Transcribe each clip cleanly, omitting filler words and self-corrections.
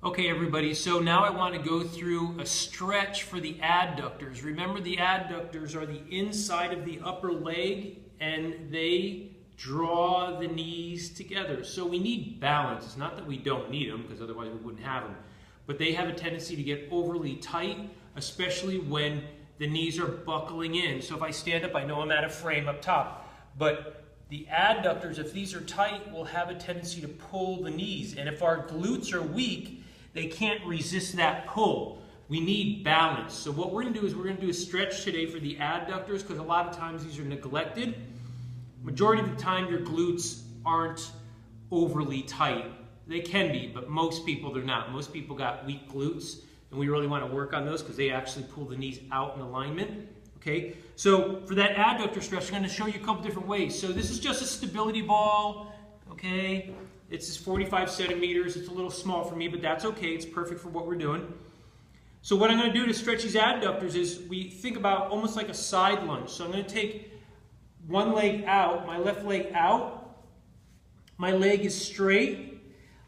Okay, everybody, so now I want to go through a stretch for the adductors. Remember, the adductors are the inside of the upper leg, and they draw the knees together. So we need balance. It's not that we don't need them, because otherwise we wouldn't have them. But they have a tendency to get overly tight, especially when the knees are buckling in. So if I stand up, I know I'm at a frame up top. But the adductors, if these are tight, will have a tendency to pull the knees. And if our glutes are weak, they can't resist that pull. We need balance. So what we're going to do is we're going to do a stretch today for the adductors, because a lot of times these are neglected. Majority of the time your glutes aren't overly tight. They can be, but most people they're not. Most people got weak glutes, and we really want to work on those because they actually pull the knees out in alignment. Okay, so for that adductor stretch, I'm going to show you a couple different ways. So this is just a stability ball. Okay, it's 45 centimeters. It's a little small for me, but that's okay. It's perfect for what we're doing. So what I'm going to do to stretch these adductors is we think about almost like a side lunge. So I'm going to take one leg out, my left leg out. My leg is straight.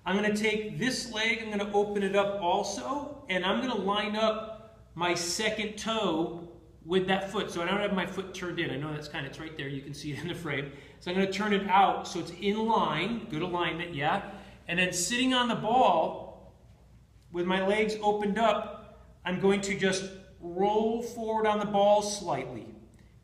I'm going to take this leg, I'm going to open it up also, and I'm going to line up my second toe with that foot. So I don't have my foot turned in. I know that's it's right there. You can see it in the frame. So I'm going to turn it out so it's in line. Good alignment, yeah. And then sitting on the ball with my legs opened up, I'm going to just roll forward on the ball slightly,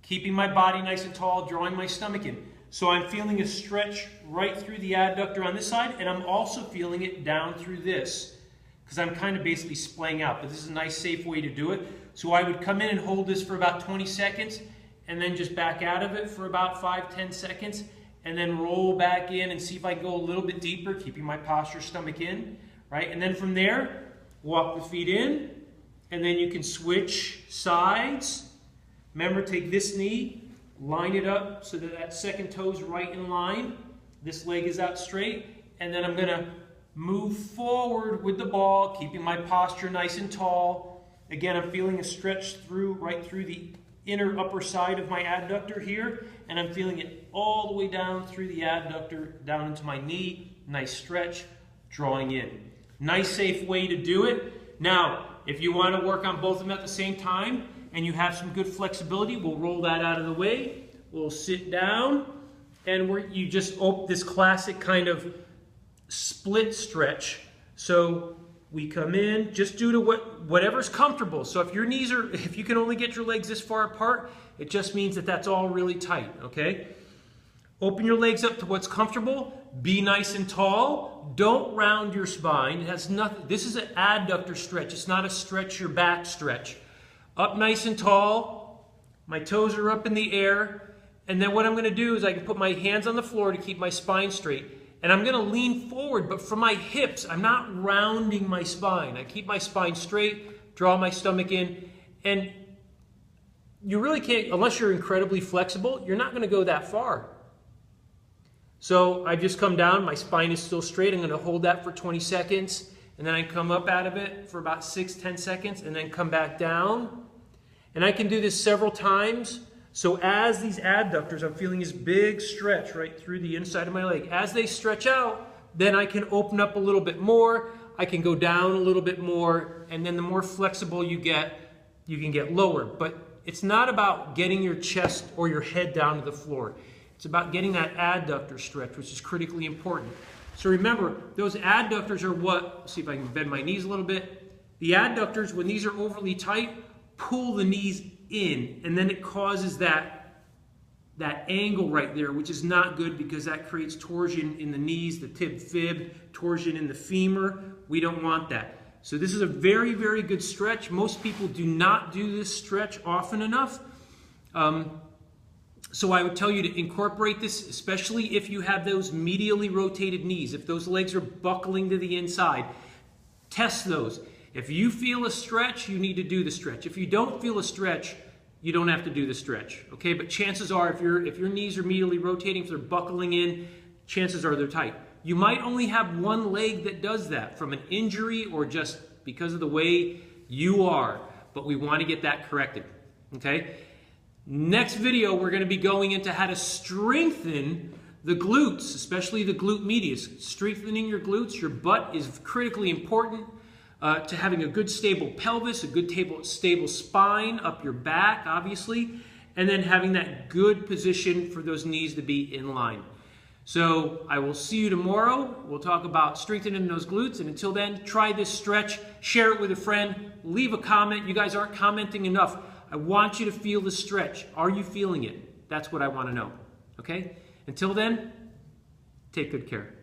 keeping my body nice and tall, drawing my stomach in. So I'm feeling a stretch right through the adductor on this side, and I'm also feeling it down through this, because I'm kind of basically splaying out. But this is a nice, safe way to do it. So I would come in and hold this for about 20 seconds, and then just back out of it for about 5-10 seconds, and then roll back in and see if I can go a little bit deeper, keeping my posture, stomach in, right? And then from there, walk the feet in, and then you can switch sides. Remember, take this knee, line it up so that that second toe's right in line. This leg is out straight, and then I'm going to move forward with the ball, keeping my posture nice and tall. Again, I'm feeling a stretch right through the inner upper side of my adductor here, and I'm feeling it all the way down through the adductor, down into my knee. Nice stretch, drawing in. Nice, safe way to do it. Now, if you want to work on both of them at the same time, and you have some good flexibility, we'll roll that out of the way. We'll sit down, and you just open this classic kind of split stretch. So we come in, just do to whatever's comfortable. So if if you can only get your legs this far apart, it just means that that's all really tight, okay? Open your legs up to what's comfortable. Be nice and tall. Don't round your spine. It has nothing. This is an adductor stretch. It's not a stretch your back stretch. Up nice and tall. My toes are up in the air. And then what I'm going to do is I can put my hands on the floor to keep my spine straight. And I'm going to lean forward, but from my hips, I'm not rounding my spine. I keep my spine straight, draw my stomach in, and you really can't, unless you're incredibly flexible, you're not going to go that far. So I've just come down, my spine is still straight. I'm going to hold that for 20 seconds, and then I come up out of it for about 6-10 seconds, and then come back down. And I can do this several times. So as these adductors, I'm feeling this big stretch right through the inside of my leg. As they stretch out, then I can open up a little bit more. I can go down a little bit more. And then the more flexible you can get lower. But it's not about getting your chest or your head down to the floor. It's about getting that adductor stretch, which is critically important. So remember, those adductors are what? Let's see if I can bend my knees a little bit. The adductors, when these are overly tight, pull the knees in, and then it causes that angle right there, which is not good because that creates torsion in the knees, the tib fib, torsion in the femur. We don't want that. So this is a very, very good stretch. Most people do not do this stretch often enough. So I would tell you to incorporate this, especially if you have those medially rotated knees. If those legs are buckling to the inside, test those. If you feel a stretch, you need to do the stretch. If you don't feel a stretch, you don't have to do the stretch. Okay, but chances are if your knees are medially rotating, if they're buckling in, chances are they're tight. You might only have one leg that does that from an injury or just because of the way you are, but we want to get that corrected. Okay? Next video, we're going to be going into how to strengthen The glutes, especially the glute medius, strengthening your glutes, your butt is critically important to having a good stable pelvis, a good stable spine up your back, obviously, and then having that good position for those knees to be in line. So I will see you tomorrow. We'll talk about strengthening those glutes. And until then, try this stretch, share it with a friend, leave a comment. You guys aren't commenting enough. I want you to feel the stretch. Are you feeling it? That's what I want to know. Okay? Until then, take good care.